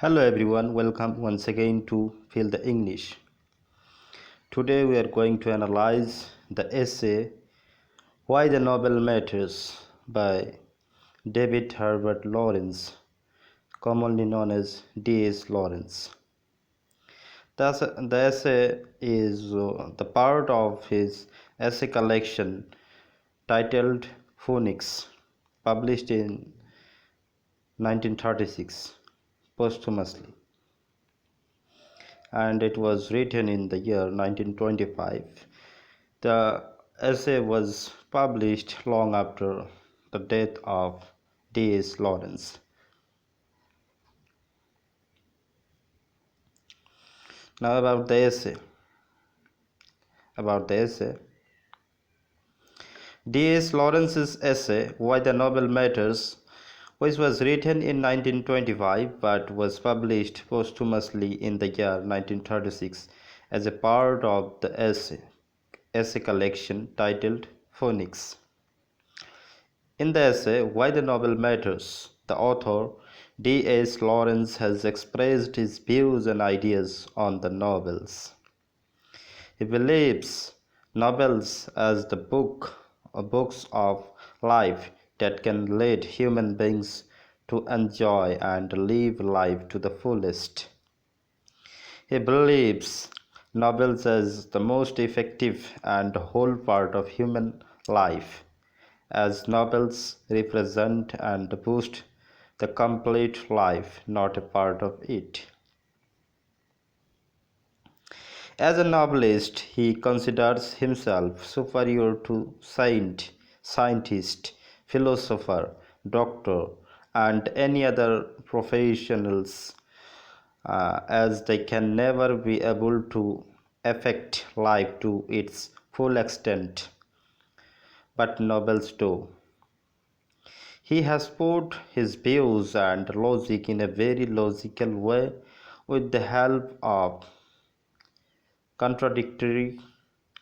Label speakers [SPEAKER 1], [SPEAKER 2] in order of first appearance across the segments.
[SPEAKER 1] Hello everyone, welcome once again to Feel the English. Today we are going to analyze the essay Why the Nobel Matters by David Herbert Lawrence, commonly known as D.S. Lawrence. The essay is the part of his essay collection titled Phoenix, published in 1936 posthumously, and it was written in the year 1925. The essay was published long after the death of D.S. Lawrence. Now about the essay. D.S. Lawrence's essay Why the Nobel Matters, which was written in 1925 but was published posthumously in the year 1936 as a part of the essay collection titled Phoenix. In the essay Why the Nobel Matters, the author D.S. Lawrence has expressed his views and ideas on the Nobels. He believes Nobels as the books of life that can lead human beings to enjoy and live life to the fullest. He believes Nobels as the most effective and whole part of human life, as Nobels represent and boost the complete life, not a part of it. As a novelist, he considers himself superior to scientist, philosopher, doctor, and any other professionals, as they can never be able to affect life to its full extent, but Nobels do. He has put his views and logic in a very logical way with the help of contradictory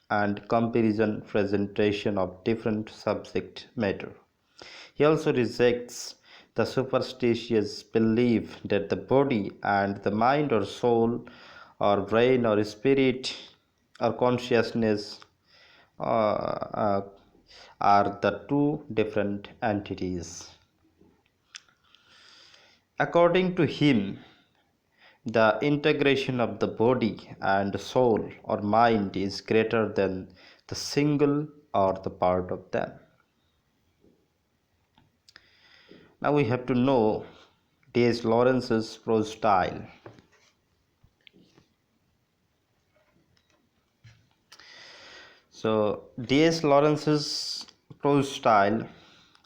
[SPEAKER 1] and comparison presentation of different subject matter. He also rejects the superstitious belief that the body and the mind or soul or brain or spirit or consciousness are the two different entities. According to him, the integration of the body and soul or mind is greater than the single or the part of them. Now we have to know D.S. Lawrence's prose style. So D.S. Lawrence's prose style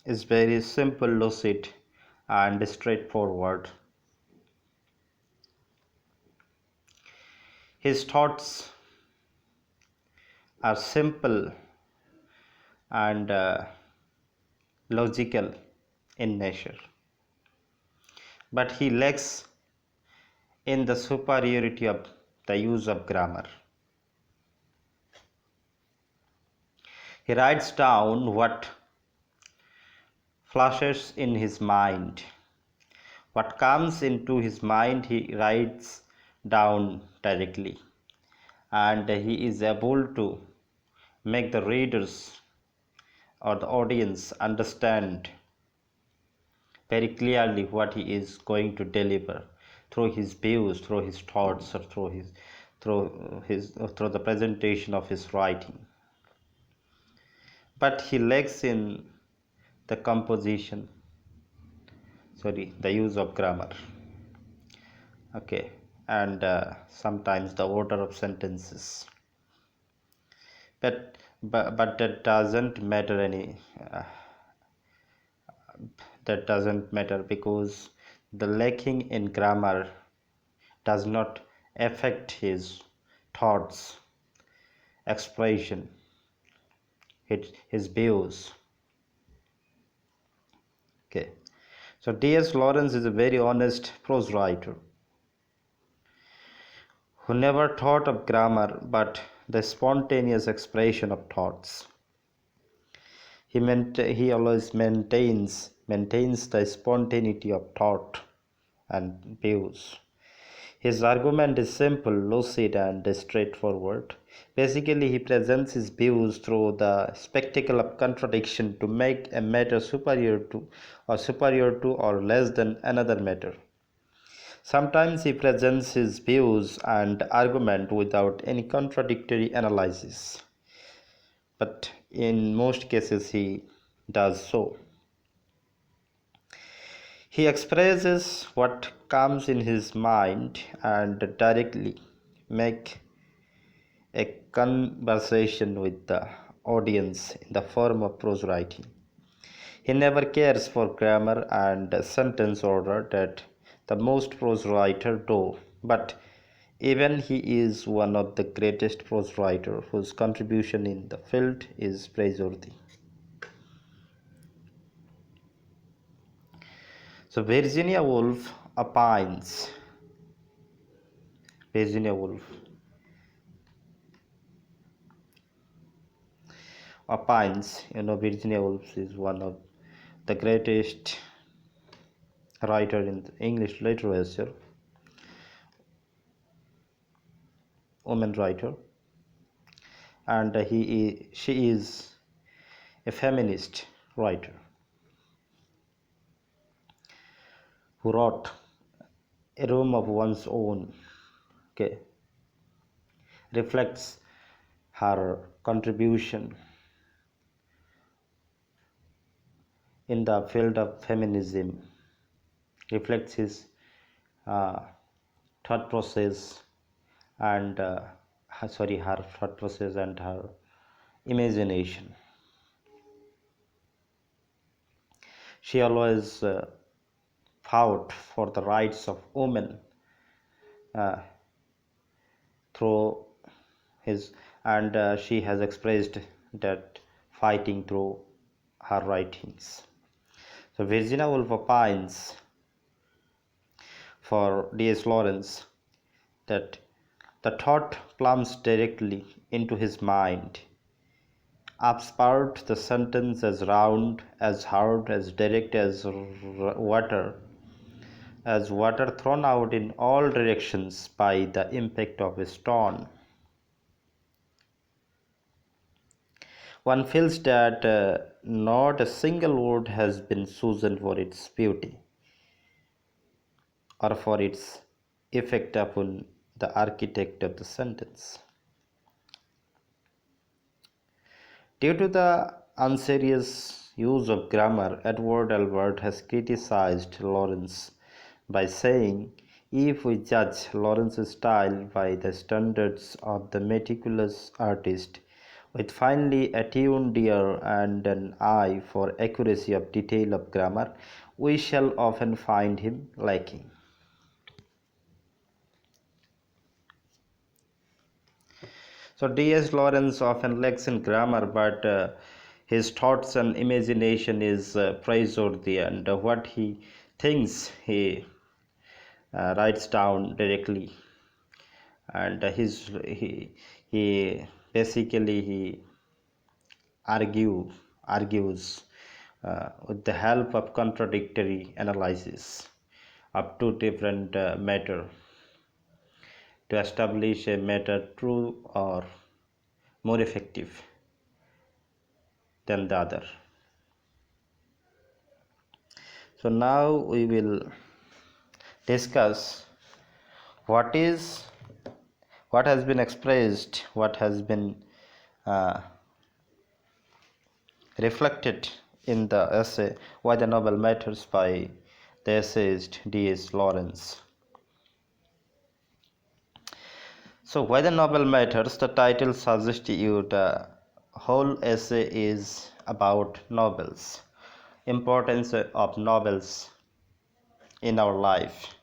[SPEAKER 1] is very simple, lucid, and straightforward. His thoughts are simple and logical in nature, but he lacks in the superiority of the use of grammar. He writes down what flashes in his mind. What comes into his mind, he writes down directly, and he is able to make the readers or the audience understand very clearly what he is going to deliver through his views, through his thoughts, or through the presentation of his writing. But he lacks in the the use of grammar, okay, and sometimes the order of sentences. But that doesn't matter that doesn't matter because the lacking in grammar does not affect his thoughts, expression, his views. Okay, so D.S. Lawrence is a very honest prose writer who never thought of grammar but the spontaneous expression of thoughts. He always maintains the spontaneity of thought and views His argument is simple, lucid, and straightforward. Basically, he presents his views through the spectacle of contradiction to make a matter superior to or less than another matter. Sometimes he presents his views and argument without any contradictory analysis, but in most cases he does so. He expresses what comes in his mind and directly make a conversation with the audience in the form of prose writing. He never cares for grammar and sentence order that the most prose writers do, but even he is one of the greatest prose writers whose contribution in the field is praiseworthy. So Virginia Woolf opines, Virginia Woolf is one of the greatest writer in the English literature, woman writer, and she is a feminist writer who wrote A Room of One's Own. Okay, reflects her contribution in the field of feminism, reflects his uh, thought process and her thought process and her imagination. She always fought for the rights of women uh, through his, and she has expressed that fighting through her writings. So Virginia Woolf opines for D.S. Lawrence that the thought plumps directly into his mind, upspout the sentence as round, as hard, as direct as water thrown out in all directions by the impact of a stone. One feels that not a single word has been chosen for its beauty or for its effect upon the architect of the sentence. Due to the unserious use of grammar, Edward Albert has criticized Lawrence by saying, if we judge Lawrence's style by the standards of the meticulous artist, with finely attuned ear and an eye for accuracy of detail of grammar, we shall often find him lacking. So D.S. Lawrence often lacks in grammar, but his thoughts and imagination is praiseworthy, and what he thinks he writes down directly, and he basically he argues with the help of contradictory analysis of two different matter to establish a matter true or more effective than the other. So now we will discuss what has been expressed, what has been uh, reflected in the essay Why the Novel Matters by the essayist D.S. Lawrence. So Why the Novel Matters, the title suggests you the whole essay is about novels, importance of novels in our life,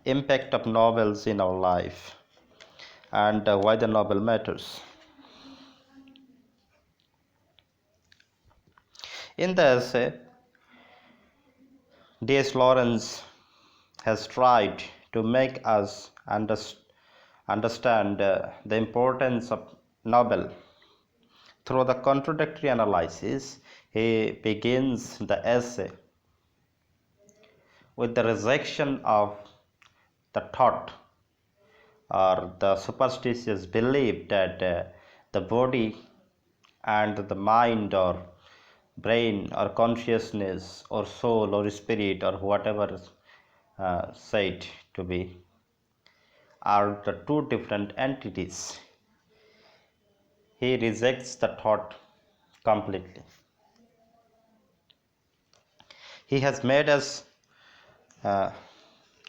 [SPEAKER 1] impact of novels in our life, and why the novel matters. In the essay, D.S. Lawrence has tried to make us understand the importance of novel. Through the contradictory analysis, he begins the essay with the rejection of the thought or the superstitious belief that the body and the mind or brain or consciousness or soul or spirit or whatever said to be are the two different entities. He rejects the thought completely. He has made us uh,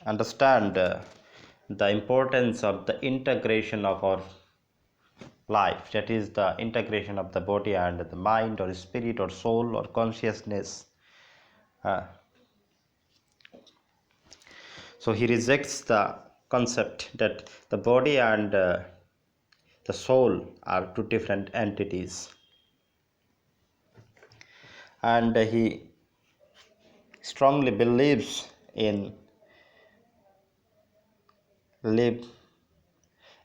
[SPEAKER 1] understand the importance of the integration of our life, that is the integration of the body and the mind or spirit or soul or consciousness. Uh, so he rejects the concept that the body and the soul are two different entities, and he strongly believes in live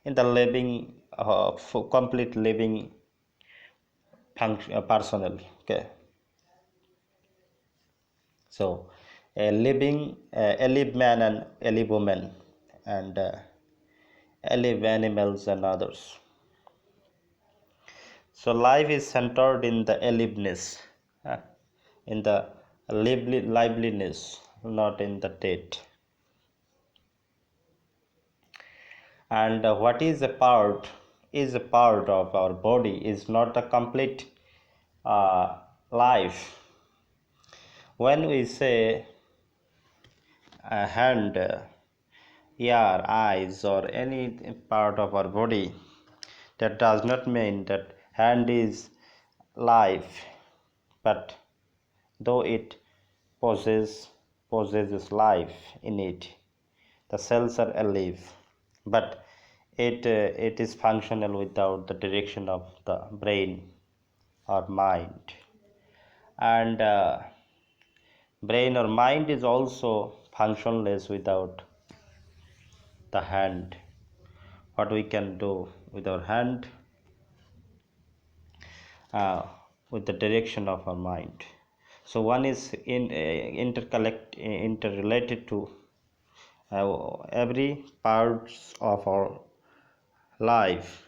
[SPEAKER 1] in the living for complete living function personnel. Okay, so a live man and a live woman, and a live animals and others. So life is centered in the aliveness, uh, in the liveliness, not in the dead. And what is a part of our body is not a complete life. When we say a hand, ear, eyes, or any part of our body, that does not mean that hand is life, but though it possesses life in it, the cells are alive, but it is functional without the direction of the brain or mind, and brain or mind is also functionless without the hand. What we can do with our hand, uh, with the direction of our mind. So one is interrelated to every parts of our life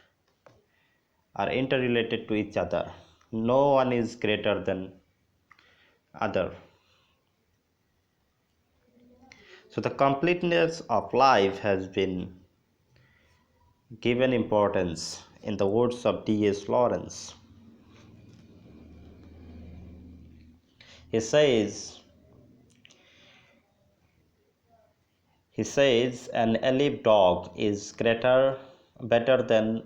[SPEAKER 1] are interrelated to each other. No one is greater than other. So the completeness of life has been given importance in the words of D.S. Lawrence. He says an alive dog is better than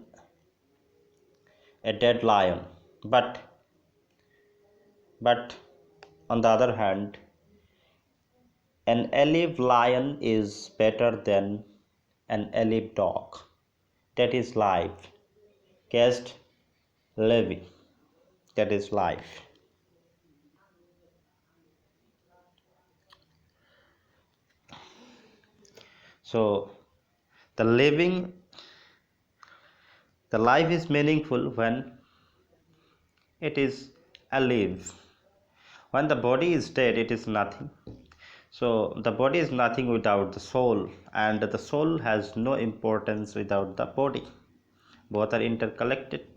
[SPEAKER 1] a dead lion, but on the other hand, an alive lion is better than an alive dog that is live, cast living, that is life. So the life is meaningful when it is alive. When the body is dead, it is nothing. So the body is nothing without the soul, and the soul has no importance without the body. Both are interrelated,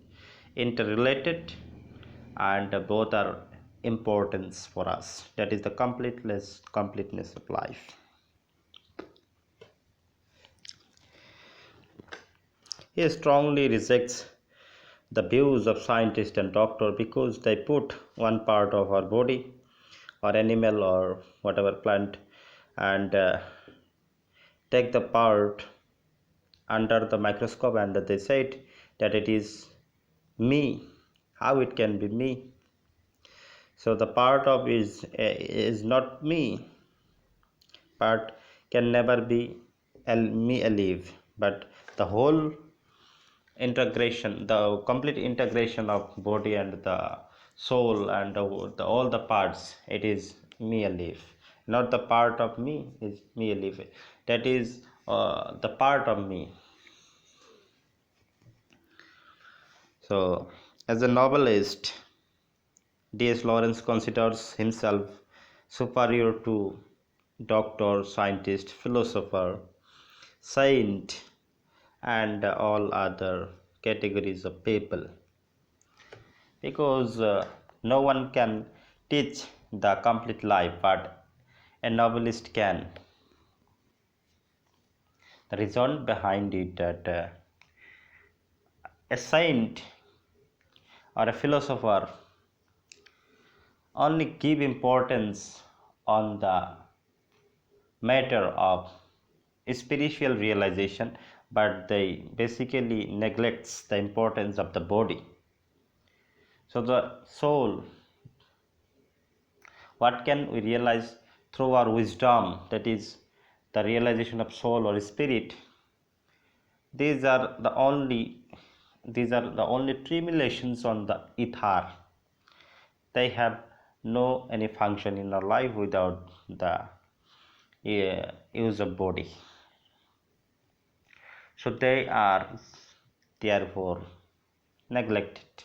[SPEAKER 1] and both are importance for us. That is the completeness of life. He strongly rejects the views of scientists and doctors because they put one part of our body or animal or whatever plant and take the part under the microscope, and they said that it is me. How it can be me? So the part of is not me. Part can never be me alive, but the whole integration, the complete integration of body and the soul and all the parts, it is me alive, not the part of me is me alive. That is the part of me. So as a novelist, D.S. Lawrence considers himself superior to doctor, scientist, philosopher, saint, and all other categories of people, because no one can teach the complete life, but a novelist can. The reason behind it that a saint or a philosopher only give importance on the matter of spiritual realization, but they basically neglects the importance of the body. So the soul, what can we realize through our wisdom, that is the realization of soul or spirit, these are the only tribulations on the ether. They have no any function in our life without the use of body. So they are therefore neglected.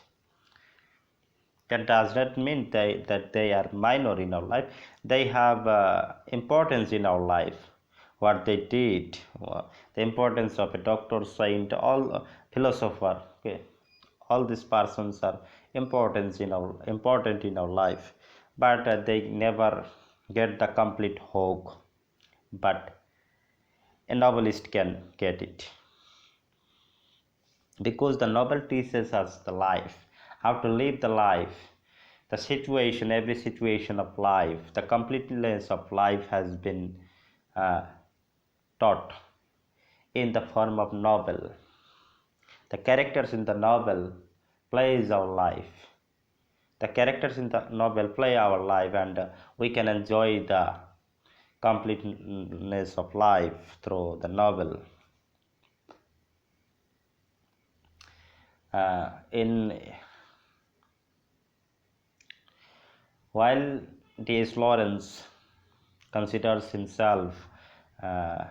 [SPEAKER 1] That does not mean that they are minor in our life. They have importance in our life. What they did, the importance of a doctor, saint, all philosopher, okay, all these persons are important in our life, but they never get the complete whole. But a novelist can get it, because the novel teaches us the life, how to live the life, the situation, every situation of life, the completeness of life has been uh, taught in the form of novel. The characters in the novel plays our life. The characters in the novel play our life, and we can enjoy the completeness of life through the novel. In While D.S. Lawrence considers himself uh,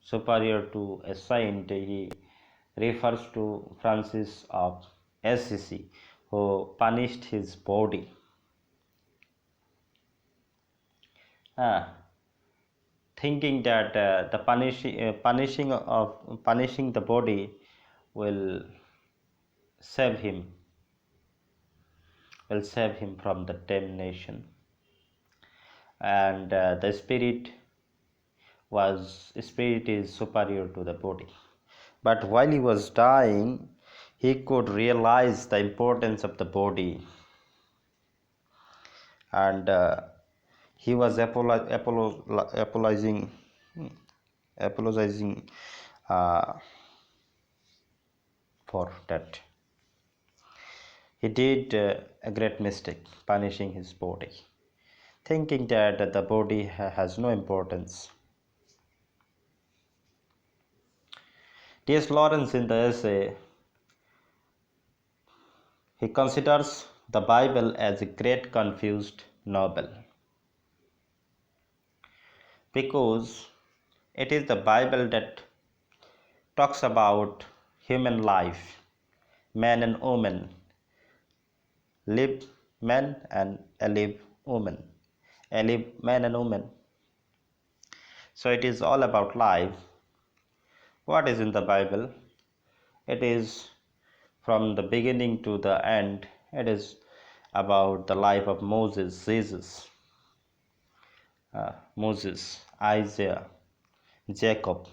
[SPEAKER 1] superior to a saint, he refers to Francis of Assisi, who punished his body. Uh, Thinking that the punishing the body will save him from the damnation, and the spirit is superior to the body. But while he was dying, he could realize the importance of the body, and he was apologizing uh, for that. He did a great mistake punishing his body, thinking that the body has no importance. T.S. Lawrence, in the essay, he considers the Bible as a great confused novel, because it is the Bible that talks about human life, man and woman, live man and a live woman, a live man and woman. So it is all about life. What is in the Bible? It is from the beginning to the end. It is about the life of Moses, Jesus, Moses, Isaiah, Jacob,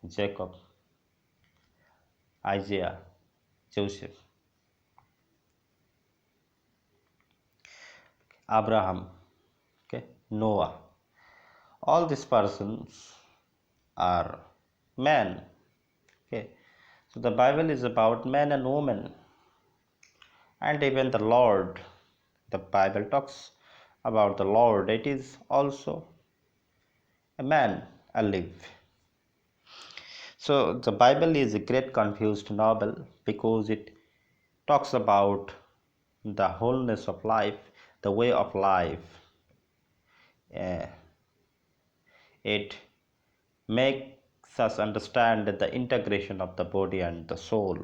[SPEAKER 1] Jacob, Isaiah, Joseph, Abraham, okay, Noah. All these persons are men. Okay, so the Bible is about man and woman, and even the Lord. The Bible talks about the Lord. It is also a man, alive. So the Bible is a great confused novel, because it talks about the wholeness of life, the way of life. Uh, it makes us understand the integration of the body and the soul.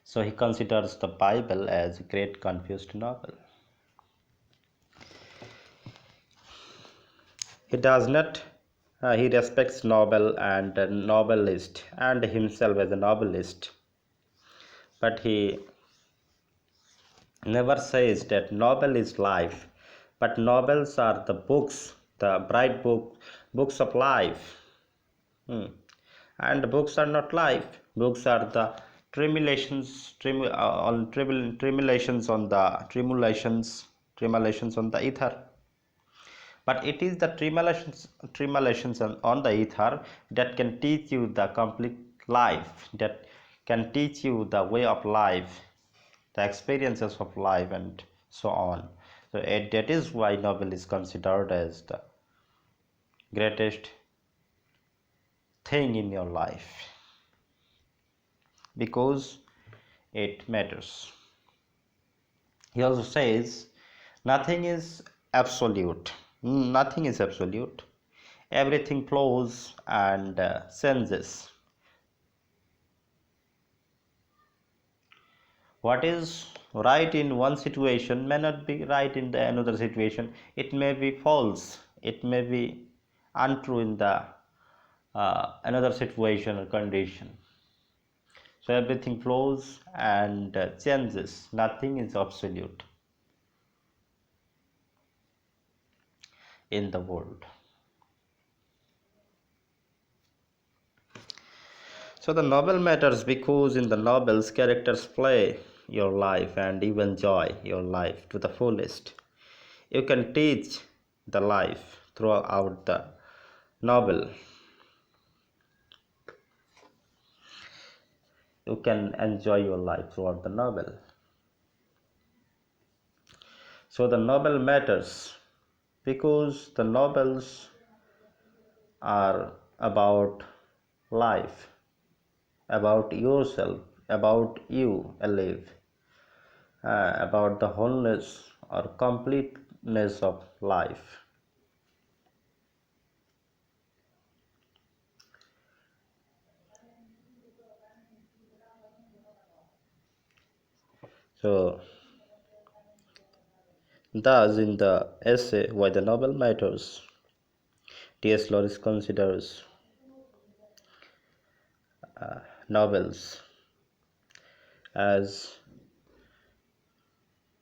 [SPEAKER 1] So he considers the Bible as a great confused novel. He does not. He respects Nobel and Nobelist and himself as a Nobelist, but he never says that Nobel is life, but novels are the books, the bright books of life. Hmm. And books are not life. Books are the tremulations on the tremulations on the ether. But it is the tremulations on the ether that can teach you the complete life, that can teach you the way of life, the experiences of life, and so on. So that is why Nobel is considered as the greatest thing in your life, because it matters. He also says nothing is absolute. Nothing is absolute. Everything flows and changes. What is right in one situation may not be right in the another situation. It may be false. It may be untrue in the another situation or condition. So everything flows and changes. Nothing is absolute in the world. So the novel matters because in the novels characters play your life and you enjoy your life to the fullest. You can teach the life throughout the novel. You can enjoy your life throughout the novel. So the novel matters because the novels are about life, about yourself, about you alive, about the wholeness or completeness of life. So, thus, in the essay Why the Novel Matters, T.S. Lawrence considers novels as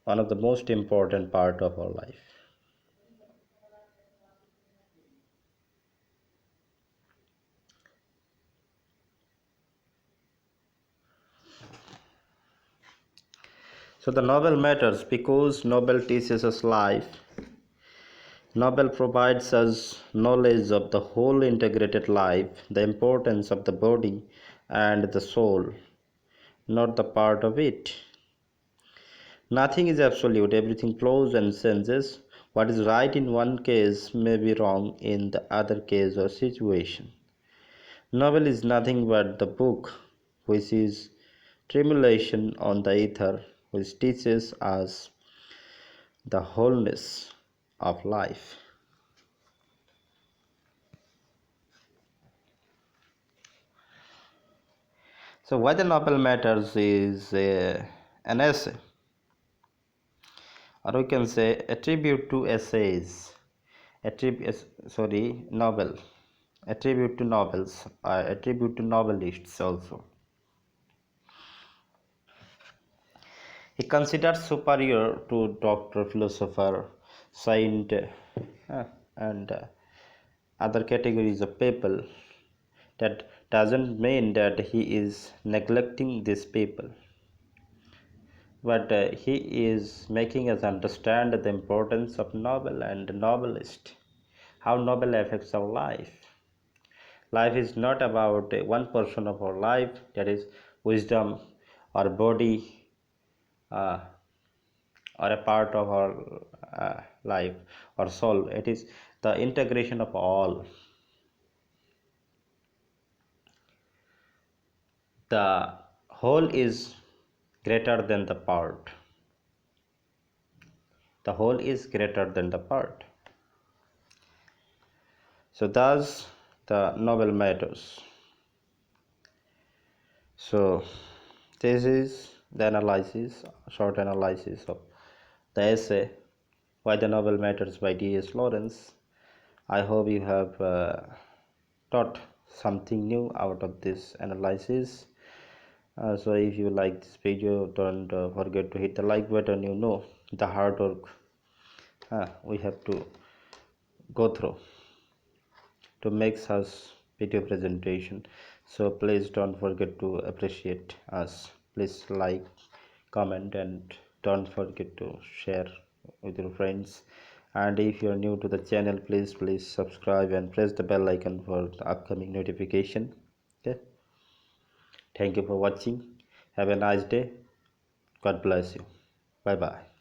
[SPEAKER 1] one of the most important part of our life. So the novel matters because novel teaches us life. Novel provides us knowledge of the whole integrated life, the importance of the body and the soul, not the part of it. Nothing is absolute, everything flows and changes. What is right in one case may be wrong in the other case or situation. Novel is nothing but the book which is tremulation on the ether, which teaches us the wholeness of life. So, why the novel matters is an essay, or we can say a tribute to essays, novel, a tribute to novels, a tribute to novelists also. He considered superior to doctor, philosopher, saint, and other categories of people. That doesn't mean that he is neglecting these people, but he is making us understand the importance of novel and novelist, how novel affects our life. Life is not about one portion of our life, that is wisdom or body, uh, or a part of our life or soul. It is the integration of all. The whole is greater than the part. The whole is greater than the part. So thus the novel matters. So this is the analysis, short analysis of the essay Why the Novel Matters by D.S. Lawrence. I hope you have taught something new out of this analysis. So if you like this video, don't forget to hit the like button. You know the hard work we have to go through to make such video presentation. So please don't forget to appreciate us. Please like, comment, and don't forget to share with your friends. And if you're new to the channel, please subscribe and press the bell icon for the upcoming notification. Okay, thank you for watching. Have a nice day. God bless you. Bye bye.